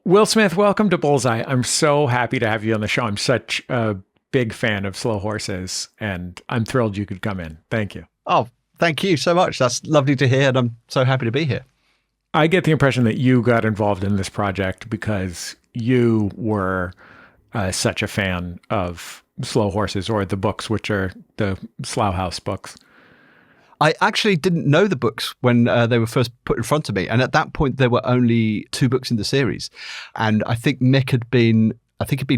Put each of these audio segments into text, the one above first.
Will Smith, welcome to Bullseye. I'm so happy to have you on the show. I'm such a big fan of Slow Horses, and I'm thrilled you could come in. Thank you. Oh, thank you so much. That's lovely to hear, and I'm so happy to be here. I get the impression that you got involved in this project because you were such a fan of Slow Horses, or the books, which are the Slough House books. I actually didn't know the books when they were first put in front of me. And at that point, there were only 2 books in the series. And I think Mick had been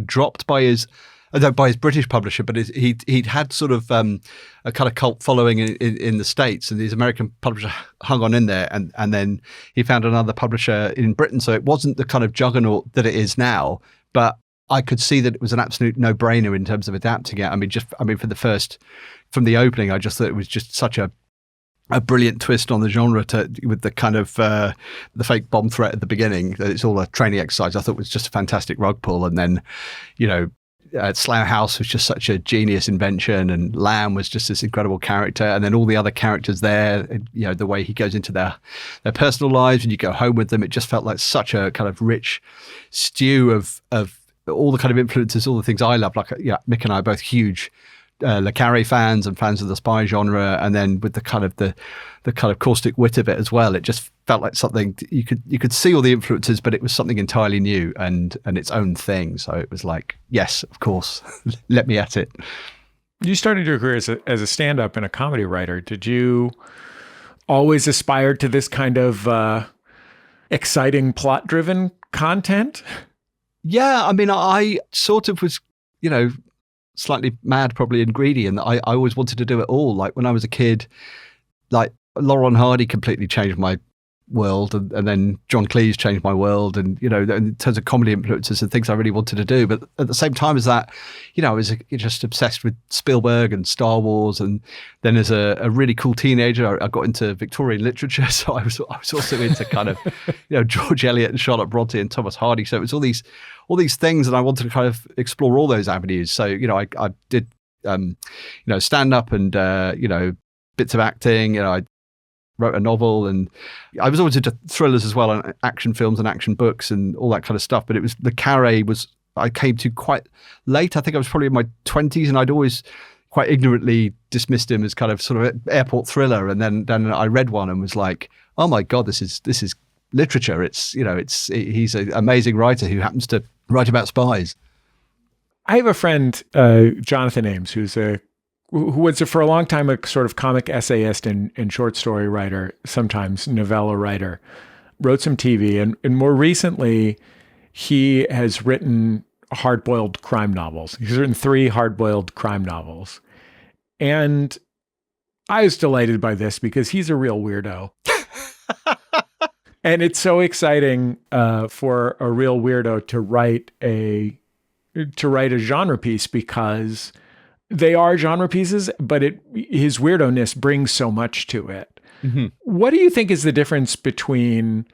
dropped by his British publisher, but he'd had sort of a kind of cult following in the States, and his American publisher hung on in there. And then he found another publisher in Britain. So it wasn't the kind of juggernaut that it is now, but I could see that it was an absolute no-brainer in terms of adapting it. From the opening, I just thought it was just such a brilliant twist on the genre with the kind of the fake bomb threat at the beginning. That it's all a training exercise. I thought it was just a fantastic rug pull. And then, Slough House was just such a genius invention, and Lamb was just this incredible character. And then all the other characters there, the way he goes into their personal lives and you go home with them, it just felt like such a kind of rich stew of all the kind of influences, all the things I love. Like, Mick and I are both huge Le Carré fans and fans of the spy genre, and then with the kind of caustic wit of it as well, it just felt like something you could see all the influences, but it was something entirely new and its own thing. So it was like, yes, of course, let me at it. You started your career as a stand-up and a comedy writer. Did you always aspire to this kind of exciting, plot-driven content? Yeah, I mean, I sort of was, slightly mad probably and greedy, and I always wanted to do it all. Like when I was a kid, like Laurel and Hardy completely changed my world, and then John Cleese changed my world, and in terms of comedy influences and things I really wanted to do. But at the same time as that, I was just obsessed with Spielberg and Star Wars, and then as a really cool teenager I got into Victorian literature, so I was also into kind of George Eliot and Charlotte Bronte and Thomas Hardy. So it was all these things, and I wanted to kind of explore all those avenues. So I did stand-up and bits of acting. I wrote a novel, and I was always into thrillers as well, and action films and action books and all that kind of stuff. But it was Le Carré I came to quite late. I think I was probably in my 20s, and I'd always quite ignorantly dismissed him as kind of sort of an airport thriller. And then I read one and was like, oh my God, this is literature. He's an amazing writer who happens to write about spies. I have a friend, Jonathan Ames, who was for a long time a sort of comic essayist and short story writer, sometimes novella writer, wrote some TV, and more recently he has written hard-boiled crime novels. He's written 3 hard-boiled crime novels. And I was delighted by this because he's a real weirdo. And it's so exciting for a real weirdo to write a genre piece, because they are genre pieces, but his weirdo-ness brings so much to it. Mm-hmm. What do you think is the difference between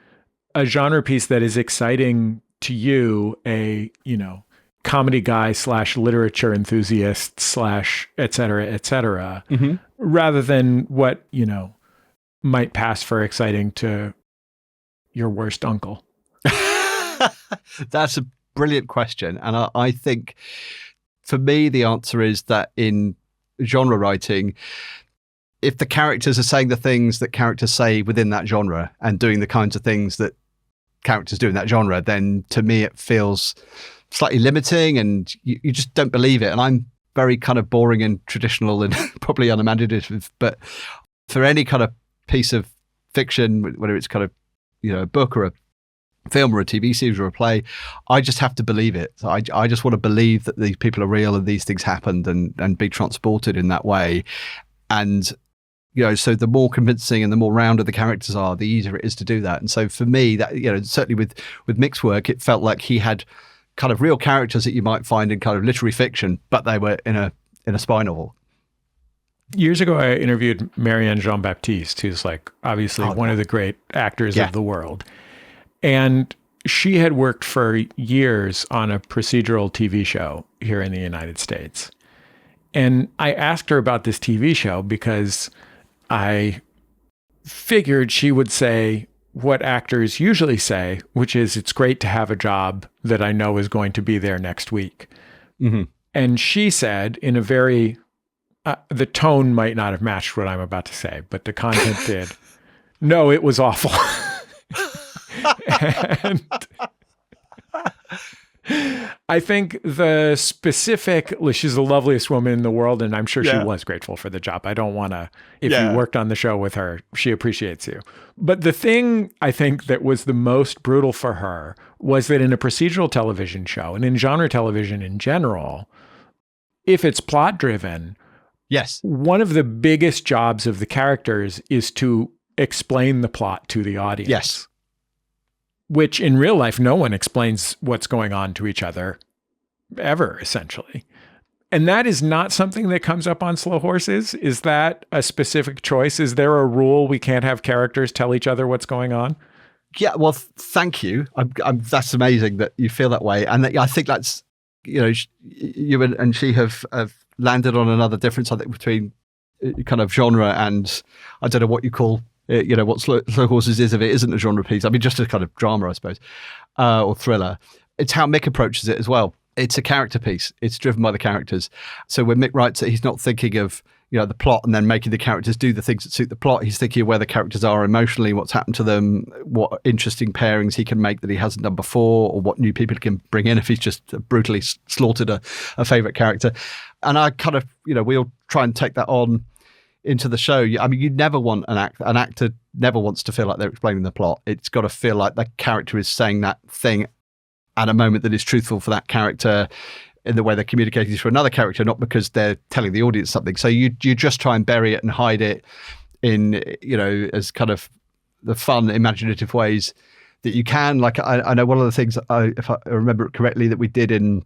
a genre piece that is exciting to you, a comedy guy / literature enthusiast / et cetera, mm-hmm. rather than what might pass for exciting to your worst uncle? That's a brilliant question, and I think for me the answer is that in genre writing, if the characters are saying the things that characters say within that genre and doing the kinds of things that characters do in that genre, then to me it feels slightly limiting, and you just don't believe it. And I'm very kind of boring and traditional and probably unimaginative, but for any kind of piece of fiction, whether it's kind of a book or a film or a TV series or a play, I just have to believe it. So I just want to believe that these people are real and these things happened, and be transported in that way. And so the more convincing and the more rounded the characters are, the easier it is to do that. And so for me, that certainly with Mick's work, it felt like he had kind of real characters that you might find in kind of literary fiction, but they were in a spy novel. Years ago, I interviewed Marianne Jean-Baptiste, who's like obviously one of the great actors of the world. And she had worked for years on a procedural TV show here in the United States. And I asked her about this TV show because I figured she would say, what actors usually say, which is, it's great to have a job that I know is going to be there next week. Mm-hmm. And she said in a very, the tone might not have matched what I'm about to say, but the content did. No, it was awful. And I think the specific, she's the loveliest woman in the world, and I'm sure she was grateful for the job. I don't want to, if you worked on the show with her, she appreciates you. But the thing I think that was the most brutal for her was that in a procedural television show, and in genre television in general, if it's plot driven, one of the biggest jobs of the characters is to explain the plot to the audience. Yes. Which in real life, no one explains what's going on to each other ever, essentially. And that is not something that comes up on Slow Horses. Is that a specific choice? Is there a rule we can't have characters tell each other what's going on? Yeah, well, thank you. That's amazing that you feel that way. And I think that's, you and she have landed on another difference, I think, between kind of genre and, I don't know what you call what Slow Horses is if it isn't a genre piece. I mean, just a kind of drama, I suppose, or thriller. It's how Mick approaches it as well. It's a character piece. It's driven by the characters. So when Mick writes it, he's not thinking of, the plot and then making the characters do the things that suit the plot. He's thinking of where the characters are emotionally, what's happened to them, what interesting pairings he can make that he hasn't done before, or what new people he can bring in if he's just brutally slaughtered a favourite character. And I kind of, we'll try and take that on into the show. I mean, you never want an actor never wants to feel like they're explaining the plot. It's got to feel like the character is saying that thing at a moment that is truthful for that character in the way they're communicating to another character, not because they're telling the audience something. So you just try and bury it and hide it in, as kind of the fun, imaginative ways that you can. Like I know one of the things, if I remember it correctly, that we did in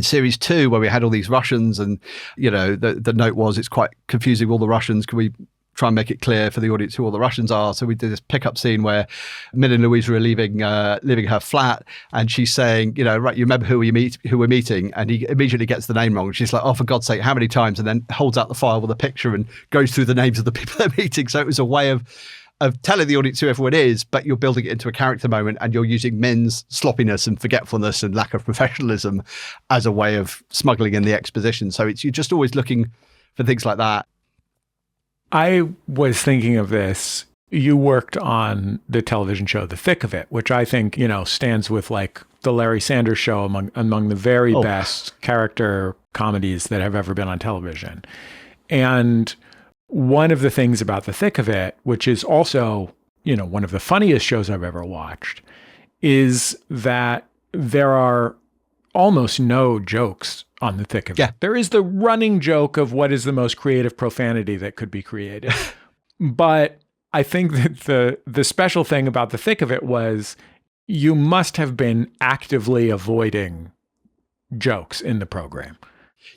series 2, where we had all these Russians and, the note was, it's quite confusing, all the Russians. Can we try and make it clear for the audience who all the Russians are? So we did this pickup scene where Min and Louise were leaving her flat, and she's saying, right, you remember who we're meeting? And he immediately gets the name wrong. And she's like, oh, for God's sake, how many times? And then holds out the file with a picture and goes through the names of the people they're meeting. So it was a way of telling the audience who everyone is, but you're building it into a character moment, and you're using Min's sloppiness and forgetfulness and lack of professionalism as a way of smuggling in the exposition. So you're just always looking for things like that. I was thinking of this. You worked on the television show The Thick of It, which I think, stands with like the Larry Sanders Show among the very best character comedies that have ever been on television. And one of the things about The Thick of It, which is also, one of the funniest shows I've ever watched, is that there are almost no jokes on The Thick of It. There is the running joke of what is the most creative profanity that could be created. But I think that the special thing about The Thick of It was you must have been actively avoiding jokes in the program.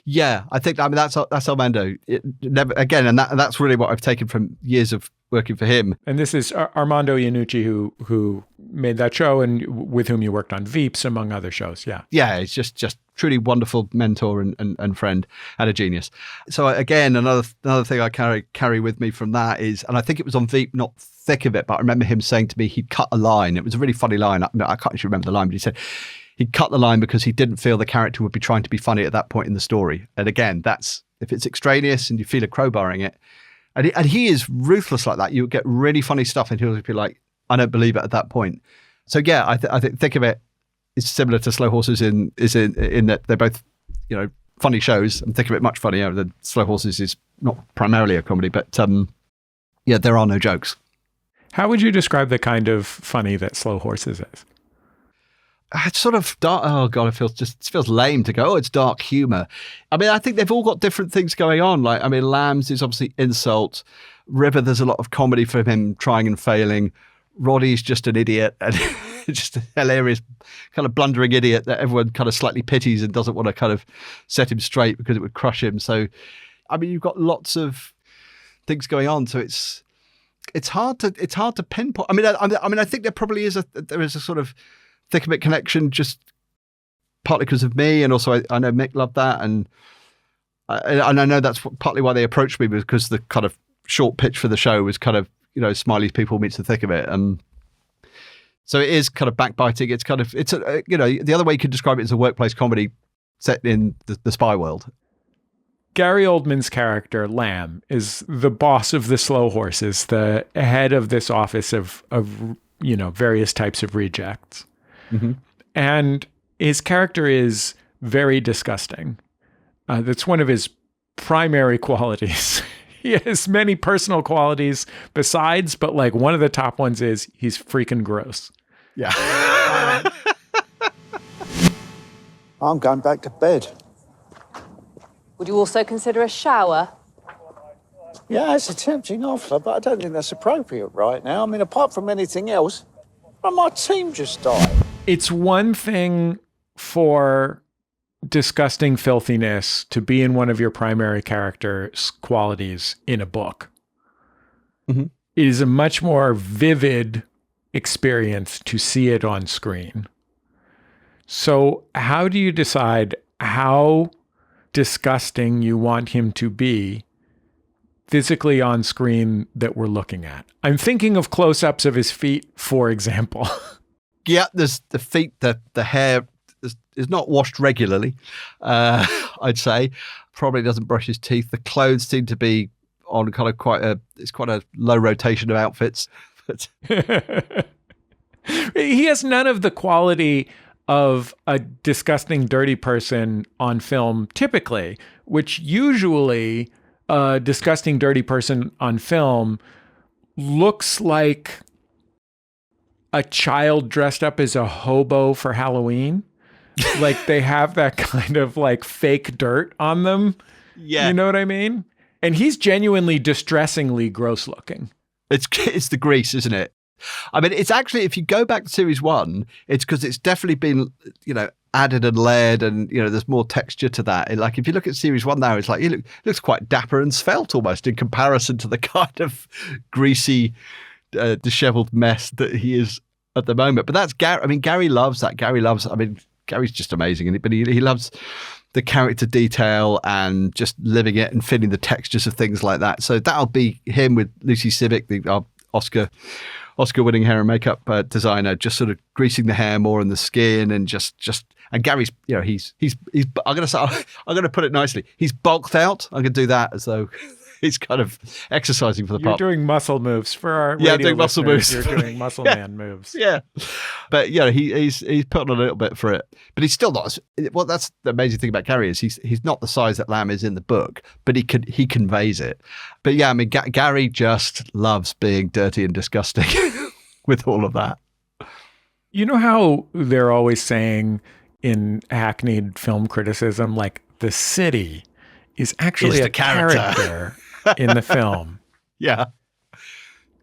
Yeah, I think that's Armando. And that's really what I've taken from years of working for him. And this is Armando Iannucci, who made that show and with whom you worked on Veeps, among other shows. Yeah, it's just truly wonderful mentor and friend and a genius. So again, another thing I carry with me from that is, and I think it was on Veep, not Thick of It, but I remember him saying to me he'd cut a line. It was a really funny line. I can't actually remember the line, but he said he'd cut the line because he didn't feel the character would be trying to be funny at that point in the story. And again, that's if it's extraneous and you feel a crowbarring it. And he is ruthless like that. You get really funny stuff and he'll be like, I don't believe it at that point. So yeah, I think of it is similar to Slow Horses in that they're both, funny shows. And Think of It much funnier than Slow Horses is not primarily a comedy, but there are no jokes. How would you describe the kind of funny that Slow Horses is? It's sort of dark. Oh God, it feels lame to go, oh, it's dark humor. I mean, I think they've all got different things going on. Like, I mean, Lambs is obviously insult. River, there's a lot of comedy from him trying and failing. Roddy's just an idiot and just a hilarious kind of blundering idiot that everyone kind of slightly pities and doesn't want to kind of set him straight because it would crush him. So, I mean, you've got lots of things going on. So it's hard to pinpoint. I mean, I think there probably is there is a sort of Thick of It connection, just partly because of me, and also I know Mick loved that, and I know that's partly why they approached me, because the kind of short pitch for the show was kind of Smiley's People meets The Thick of It, and So it is kind of backbiting. It's kind of, the other way you could describe it is a workplace comedy set in the spy world. Gary Oldman's character, Lamb, is the boss of the slow horses, the head of this office of various types of rejects. Mm-hmm. And his character is very disgusting. That's one of his primary qualities. He has many personal qualities besides, but like one of the top ones is he's freaking gross. Yeah. I'm going back to bed. Would you also consider a shower? Yeah, it's a tempting offer, but I don't think that's appropriate right now. I mean, apart from anything else, my team just died. It's one thing for disgusting filthiness to be in one of your primary character's qualities in a book. Mm-hmm. It is a much more vivid experience to see it on screen. So how do you decide how disgusting you want him to be physically on screen that we're looking at? I'm thinking of close-ups of his feet, for example. Yeah, there's the feet, the hair is not washed regularly, I'd say. Probably doesn't brush his teeth. The clothes seem to be on kind of quite a low rotation of outfits. He has none of the quality of a disgusting, dirty person on film typically, which usually a disgusting, dirty person on film looks like a child dressed up as a hobo for Halloween. Like they have that kind of like fake dirt on them. Yeah. You know what I mean? And he's genuinely distressingly gross looking. It's the grease, isn't it? I mean, it's actually, if you go back to series 1, it's because it's definitely been, added and layered, and there's more texture to that. And like if you look at series 1 now, it's like he looks quite dapper and svelte almost in comparison to the kind of greasy, disheveled mess that he is at the moment. But that's Gary. I mean, Gary loves that. Gary's just amazing, but he loves the character detail and just living it and feeling the textures of things like that. So that'll be him with Lucy Civic, our Oscar-winning hair and makeup designer, just sort of greasing the hair more and the skin, and and Gary's, he's I'm gonna put it nicely. He's bulked out. I can do that as though he's kind of exercising for the part. You're doing muscle moves for our radio doing muscle moves. You're doing muscle man moves. Yeah, but he's put on a little bit for it, but he's still not. Well, that's the amazing thing about Gary is he's not the size that Lamb is in the book, but he conveys it. But yeah, I mean, Gary just loves being dirty and disgusting with all of that. You know how they're always saying in hackneyed film criticism, like the city is actually a character in the film. Yeah.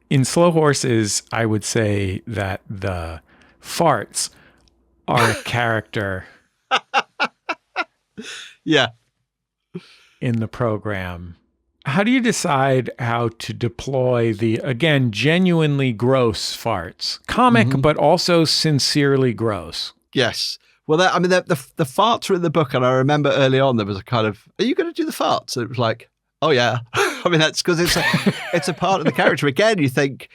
In Slow Horses, I would say that the farts are a character. Yeah. In the program. How do you decide how to deploy the, again, genuinely gross farts? Comic, but also sincerely gross. Yes. Well, the farts are in the book, and I remember early on there was a kind of, are you going to do the farts? And it was like, oh yeah. I mean, that's because it's a part of the character. Again, you think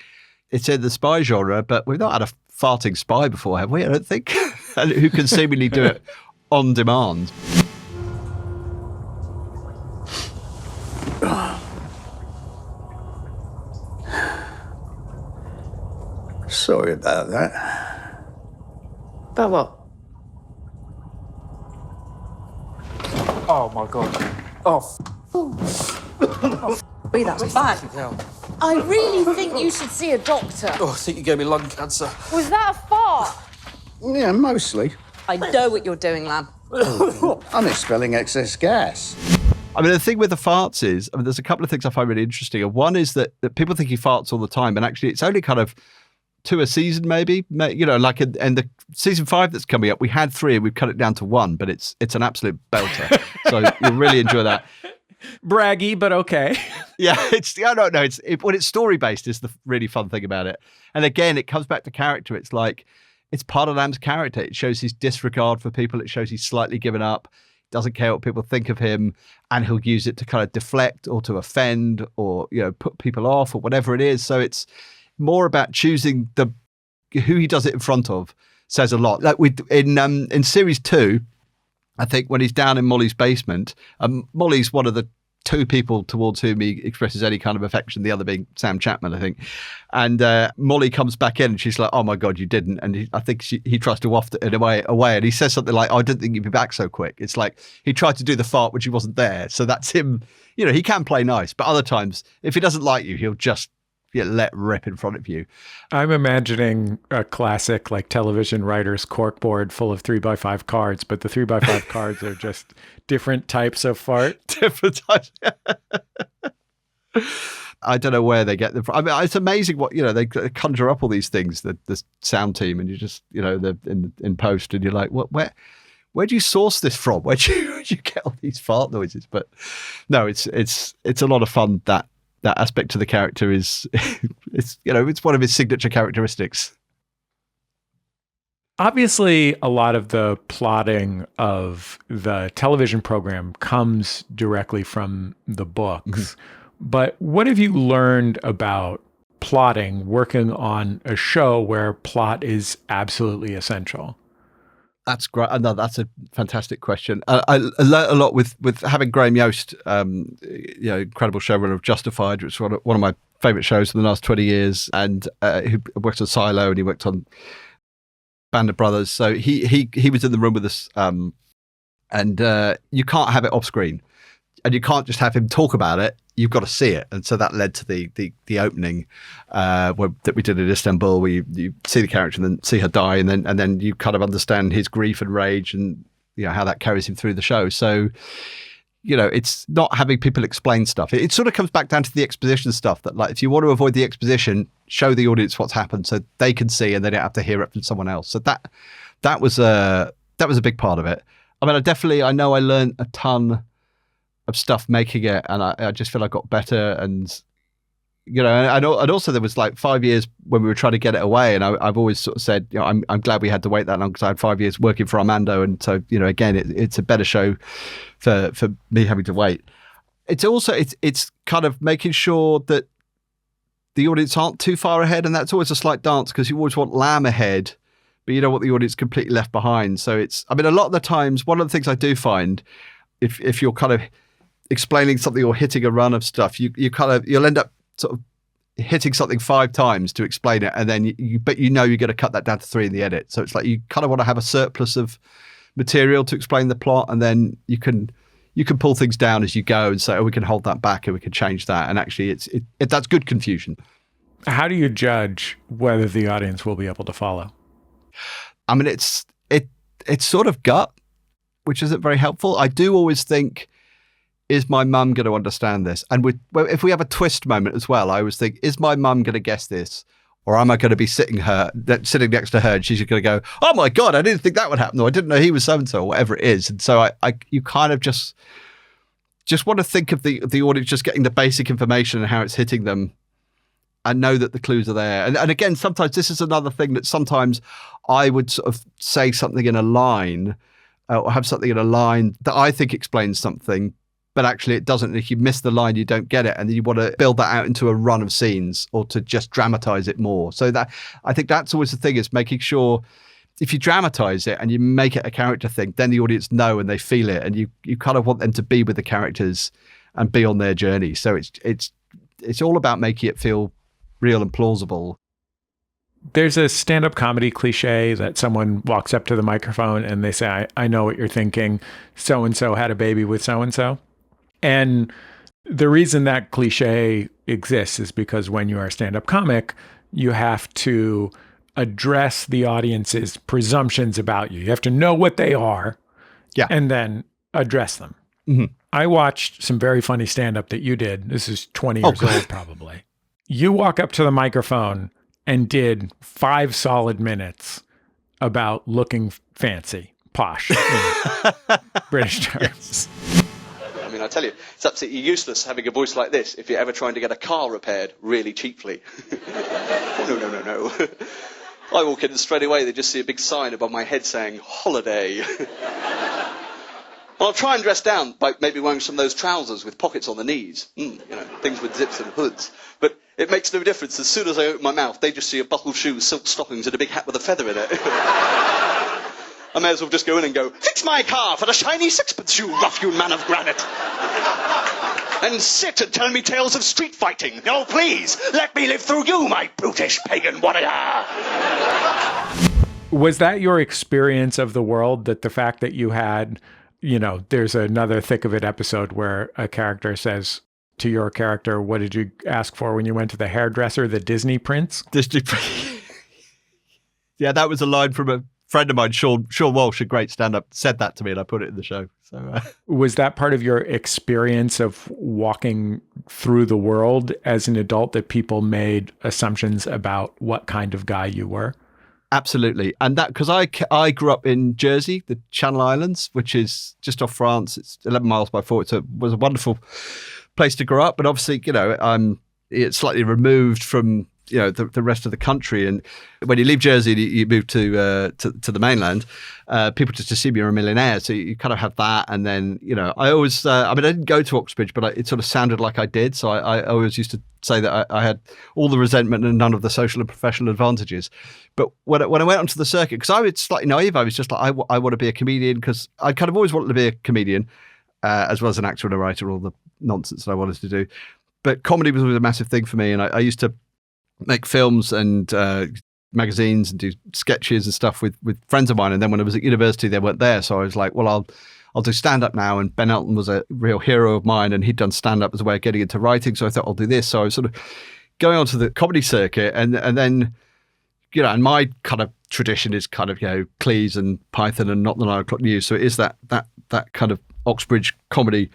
it's in the spy genre, but we've not had a farting spy before, have we? I don't think. And who can seemingly do it on demand. Sorry about that. About what? Oh my god. Oh. That's bad. I really think you should see a doctor. Oh, I think you gave me lung cancer. Was that a fart? Yeah, mostly. I know what you're doing, lad. I'm expelling excess gas. I mean, the thing with the farts is, there's a couple of things I find really interesting. And one is that people think he farts all the time, and actually it's only kind of 2 a season, maybe. Like in the season 5 that's coming up, we had 3 and we've cut it down to 1, but it's an absolute belter. So you'll really enjoy that. Braggy, but okay. Yeah, when it's story based is the really fun thing about it. And again, it comes back to character. It's like it's part of Lamb's character. It shows his disregard for people. It shows he's slightly given up. Doesn't care what people think of him, and he'll use it to kind of deflect or to offend or put people off or whatever it is. So it's more about choosing the who he does it in front of says a lot. Like in series 2, I think when he's down in Molly's basement, Molly's one of the 2 people towards whom he expresses any kind of affection, the other being Sam Chapman, I think. And Molly comes back in and she's like, oh my God, you didn't. And I think he tries to waft it away. And he says something like, oh, I didn't think you'd be back so quick. It's like he tried to do the fart when she wasn't there. So that's him. You know, he can play nice, but other times, if he doesn't like you, he'll just let rip in front of you. I'm imagining a classic like television writer's corkboard full of 3x5 cards, but the 3x5 cards are just different types of fart. Different types. I don't know where they get them from. I mean, it's amazing what, they conjure up all these things, the sound team, and you just, they're in post and you're like, what, where do you source this from? Where do you get all these fart noises? But no, it's a lot of fun. That aspect to the character is, it's one of his signature characteristics. Obviously, a lot of the plotting of the television program comes directly from the books. Mm-hmm. But what have you learned about plotting, working on a show where plot is absolutely essential? That's great. No, that's a fantastic question. I learned a lot with having Graham Yost, incredible showrunner of Justified, which was one of my favourite shows for the last 20 years, and who worked on Silo and he worked on Band of Brothers. So he was in the room with us, and you can't have it off screen, and you can't just have him talk about it. You've got to see it, and so that led to the opening that we did in Istanbul, where you see the character and then see her die, and then you kind of understand his grief and rage, and how that carries him through the show. So it's not having people explain stuff. It sort of comes back down to the exposition stuff. That like if you want to avoid the exposition, show the audience what's happened so they can see and they don't have to hear it from someone else. So that was a big part of it. I mean, I know I learned a ton of stuff making it, and I just feel I got better, and and also there was like 5 years when we were trying to get it away, and I've always sort of said I'm glad we had to wait that long, because I had 5 years working for Armando, and so again it's a better show for me having to wait. It's also it's kind of making sure that the audience aren't too far ahead, and that's always a slight dance, because you always want Lamb ahead, but you don't want the audience completely left behind. So a lot of the times, one of the things I do find, if you're kind of explaining something or hitting a run of stuff, you'll end up sort of hitting something 5 times to explain it, and then you're going to cut that down to 3 in the edit. So it's like you kind of want to have a surplus of material to explain the plot, and then you can pull things down as you go and say, oh, we can hold that back and we can change that. And actually, that's good confusion. How do you judge whether the audience will be able to follow? I mean, it's sort of gut, which isn't very helpful. I do always think, is my mum going to understand this? And if we have a twist moment as well, I always think, is my mum going to guess this? Or am I going to be sitting next to her and she's going to go, oh my God, I didn't think that would happen. Or I didn't know he was so-and-so, or whatever it is. And so you kind of just want to think of the audience just getting the basic information and how it's hitting them, and know that the clues are there. And again, sometimes this is another thing that sometimes I would sort of say something in a line, or have something in a line that I think explains something, but actually it doesn't. If you miss the line, you don't get it. And then you want to build that out into a run of scenes, or to just dramatize it more. So that, I think that's always the thing, is making sure if you dramatize it and you make it a character thing, then the audience know and they feel it. And you kind of want them to be with the characters and be on their journey. So it's all about making it feel real and plausible. There's a stand-up comedy cliche that someone walks up to the microphone and they say, I know what you're thinking. So-and-so had a baby with so-and-so. And the reason that cliche exists is because when you are a stand-up comic, you have to address the audience's presumptions about you. You have to know what they are, and then address them. Mm-hmm. I watched some very funny stand-up that you did. This is 20 years old, probably. You walk up to the microphone and did 5 solid minutes about looking fancy, posh, in British terms. I mean, I tell you, it's absolutely useless having a voice like this if you're ever trying to get a car repaired really cheaply. No. I walk in and straight away they just see a big sign above my head saying, holiday. I'll try and dress down by maybe wearing some of those trousers with pockets on the knees. Things with zips and hoods. But it makes no difference. As soon as I open my mouth, they just see a buckled shoe, silk stockings, and a big hat with a feather in it. I may as well just go in and go, "Fix my car for the shiny sixpence, you rough-hewn man of granite." And sit and tell me tales of street fighting. No, please, let me live through you, my brutish pagan warrior. Was that your experience of the world, that the fact that you had, there's another Thick of It episode where a character says to your character, "What did you ask for when you went to the hairdresser? The Disney prince?" Disney prince. Yeah, that was a line from a friend of mine, Sean Walsh, a great stand-up, said that to me, and I put it in the show. So was that part of your experience of walking through the world as an adult, that people made assumptions about what kind of guy you were? Absolutely. And that, because I grew up in Jersey, the Channel Islands, which is just off France. It's 11 miles by 4. It was a wonderful place to grow up. But obviously, it's slightly removed from, the rest of the country. And when you leave Jersey, you move to the mainland, people just assume you're a millionaire. So you kind of have that. And then, I always, I didn't go to Oxbridge, but it sort of sounded like I did. So I always used to say that I had all the resentment and none of the social and professional advantages. But when I went onto the circuit, because I was slightly naive, I was just like, I want to be a comedian, because I kind of always wanted to be a comedian, as well as an actor and a writer, all the nonsense that I wanted to do. But comedy was always a massive thing for me. And I used to make films and magazines and do sketches and stuff with friends of mine. And then when I was at university, they weren't there. So I was like, well, I'll do stand-up now. And Ben Elton was a real hero of mine, and he'd done stand-up as a way of getting into writing. So I thought, I'll do this. So I was sort of going onto the comedy circuit, and then, and my kind of tradition is kind of, Cleese and Python and Not the 9 O'Clock News. So it is that kind of Oxbridge comedy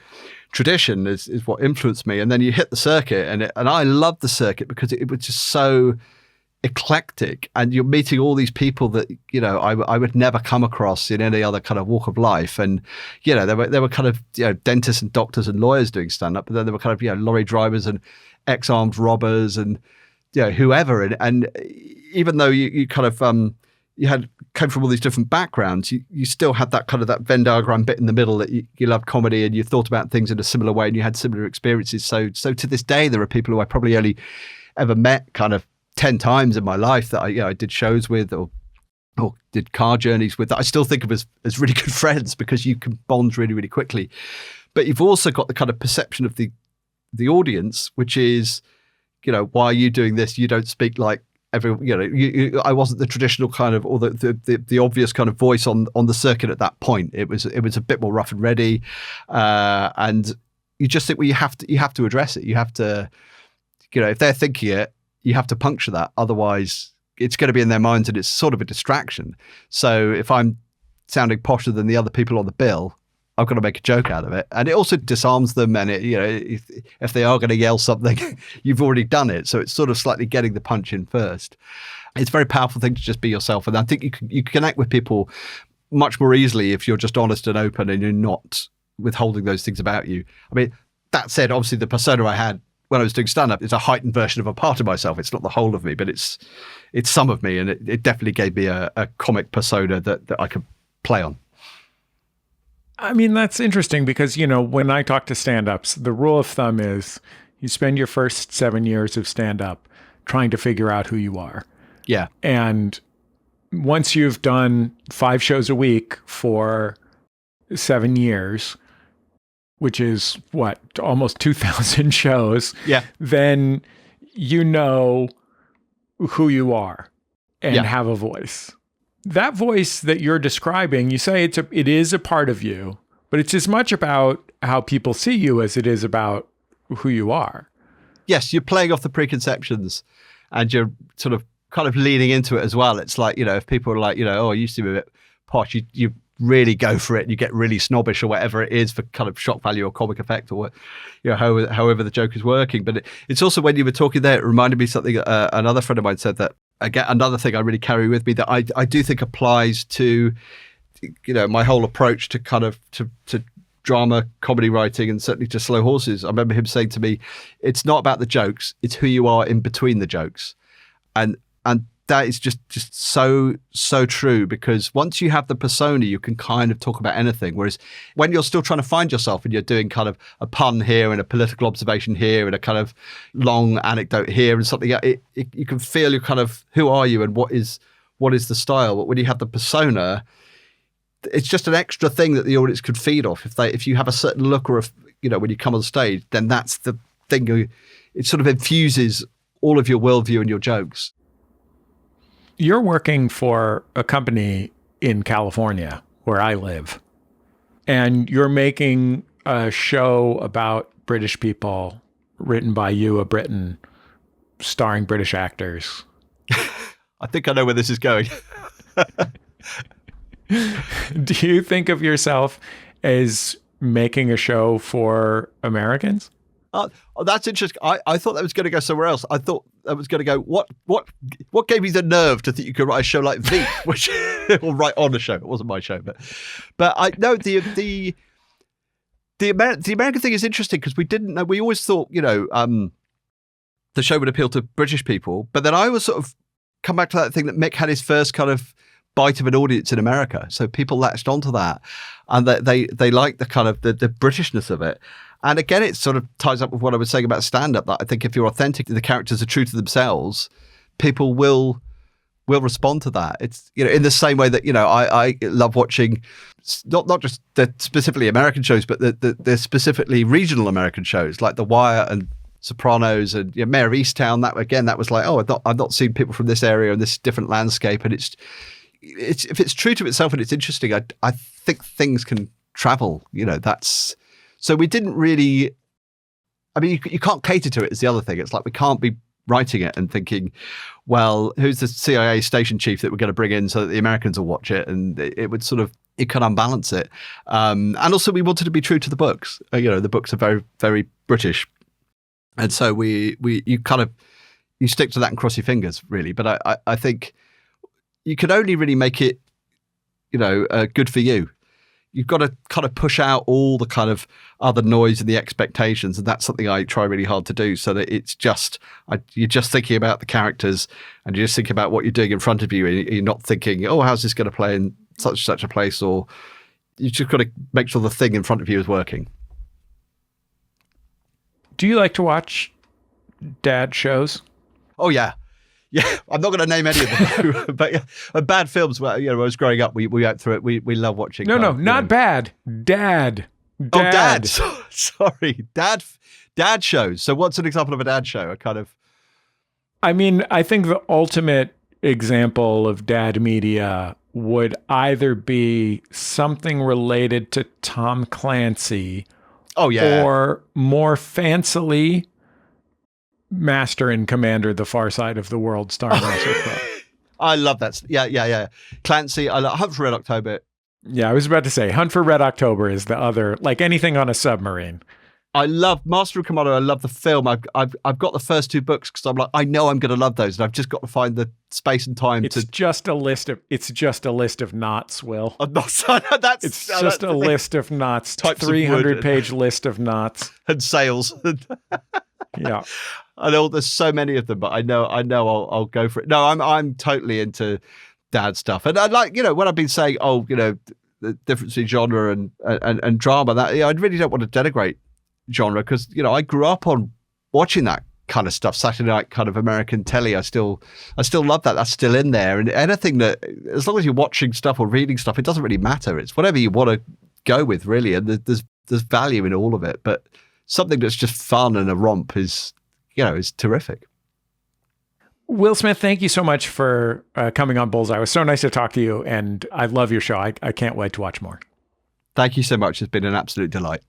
tradition is what influenced me. And then you hit the circuit, and I loved the circuit because it was just so eclectic, and you're meeting all these people that I would never come across in any other kind of walk of life. And there were kind of dentists and doctors and lawyers doing stand-up, but then there were kind of lorry drivers and ex-armed robbers and whoever. And even though you kind of came from all these different backgrounds, you still had that kind of that Venn diagram bit in the middle, that you love comedy and you thought about things in a similar way and you had similar experiences. So to this day, there are people who I probably only ever met kind of 10 times in my life that I did shows with or did car journeys with, that I still think of as really good friends, because you can bond really, really quickly. But you've also got the kind of perception of the audience, which is, why are you doing this? You don't speak like I wasn't the traditional kind of, or the obvious kind of voice on the circuit at that point. It was a bit more rough and ready, and you just think, well, you have to address it. You have to, if they're thinking it, you have to puncture that. Otherwise, it's going to be in their minds, and it's sort of a distraction. So if I'm sounding posher than the other people on the bill, I've got to make a joke out of it. And it also disarms them. And if they are going to yell something, you've already done it. So it's sort of slightly getting the punch in first. It's a very powerful thing to just be yourself. And I think you can connect with people much more easily if you're just honest and open and you're not withholding those things about you. That said, obviously the persona I had when I was doing stand-up is a heightened version of a part of myself. It's not the whole of me, but it's some of me. And it definitely gave me a comic persona that I could play on. That's interesting because, when I talk to stand-ups, the rule of thumb is you spend your first 7 years of stand-up trying to figure out who you are. Yeah. And once you've done 5 shows a week for 7 years, which is almost 2,000 shows. Yeah. Then you know who you are and have a voice. That voice that you're describing, you say it is a part of you, but it's as much about how people see you as it is about who you are. Yes, you're playing off the preconceptions, and you're sort of kind of leaning into it as well. It's like, if people are like, oh, you seem a bit posh, you really go for it and you get really snobbish or whatever it is for kind of shock value or comic effect or however the joke is working. But it's also, when you were talking there, it reminded me something another friend of mine said, that again, another thing I really carry with me that I do think applies to my whole approach to kind of to drama, comedy writing, and certainly to Slow Horses. I remember him saying to me, it's not about the jokes, it's who you are in between the jokes. And that is just so true, because once you have the persona, you can kind of talk about anything. Whereas when you're still trying to find yourself and you're doing kind of a pun here and a political observation here and a kind of long anecdote here and something, you can feel you're kind of, who are you and what is the style? But when you have the persona, it's just an extra thing that the audience could feed off. If you have a certain look, or if, when you come on stage, then that's the thing. It sort of infuses all of your worldview and your jokes. You're working for a company in California where I live, and you're making a show about British people, written by you, a Briton, starring British actors. I think I know where this is going. Do you think of yourself as making a show for Americans? That's interesting. I thought that was going to go somewhere else. I thought that was going to go, what gave you the nerve to think you could write a show like Veep, which, or write on a show? It wasn't my show, but I know the American thing is interesting, because we didn't know. We always thought, the show would appeal to British people, but then I was sort of come back to that thing that Mick had his first kind of bite of an audience in America, so people latched onto that, and they liked the kind of the Britishness of it. And again, it sort of ties up with what I was saying about stand-up, that I think if you're authentic, the characters are true to themselves, people will respond to that. It's, in the same way that, I love watching not just the specifically American shows, but the specifically regional American shows like The Wire and Sopranos and Mayor of Easttown. That was like, I've not seen people from this area and this different landscape. And it's if it's true to itself and it's interesting, I think things can travel. So we didn't really, I mean, you can't cater to it is the other thing. It's like we can't be writing it and thinking, well, who's the CIA station chief that we're going to bring in so that the Americans will watch it? And it would sort of, it can unbalance it. And also we wanted to be true to the books. The books are very, very British. And so you stick to that and cross your fingers, really. But I think you can only really make it, good for you. You've got to kind of push out all the kind of other noise and the expectations. And that's something I try really hard to do, so that it's just, you're just thinking about the characters and you're just thinking about what you're doing in front of you. And you're not thinking, how's this going to play in such a place? Or you just got to make sure the thing in front of you is working. Do you like to watch dad shows? Oh, yeah. Yeah, I'm not going to name any of them, but bad films. When I was growing up, we went through it. We love watching. Not bad. Dad. Oh, dad. Sorry, dad shows. So, what's an example of a dad show? I think the ultimate example of dad media would either be something related to Tom Clancy. Oh yeah. Or more fancily, Master and Commander: The Far Side of the World, starring Russell Crowe. I love that. Yeah. Clancy. I love Hunt for Red October. Yeah, I was about to say Hunt for Red October is the other, like anything on a submarine. I love Master and Commander. I love the film. I've got the first two books because I'm like, I know I'm going to love those, and I've just got to find the space and time. It's just a list of knots, Will. It's just a list of knots. 300-page list of knots and sails. Yeah. I know there's so many of them, but I know I'll go for it. No, I'm totally into dad stuff, and I like, when I've been saying, the difference between genre and drama, that I really don't want to denigrate genre, because I grew up on watching that kind of stuff, Saturday night kind of American telly. I still love that. That's still in there, and anything that, as long as you're watching stuff or reading stuff, it doesn't really matter. It's whatever you want to go with, really, and there's value in all of it. But something that's just fun and a romp is terrific. Will Smith, thank you so much for coming on Bullseye. It was so nice to talk to you, and I love your show. I can't wait to watch more. Thank you so much. It's been an absolute delight.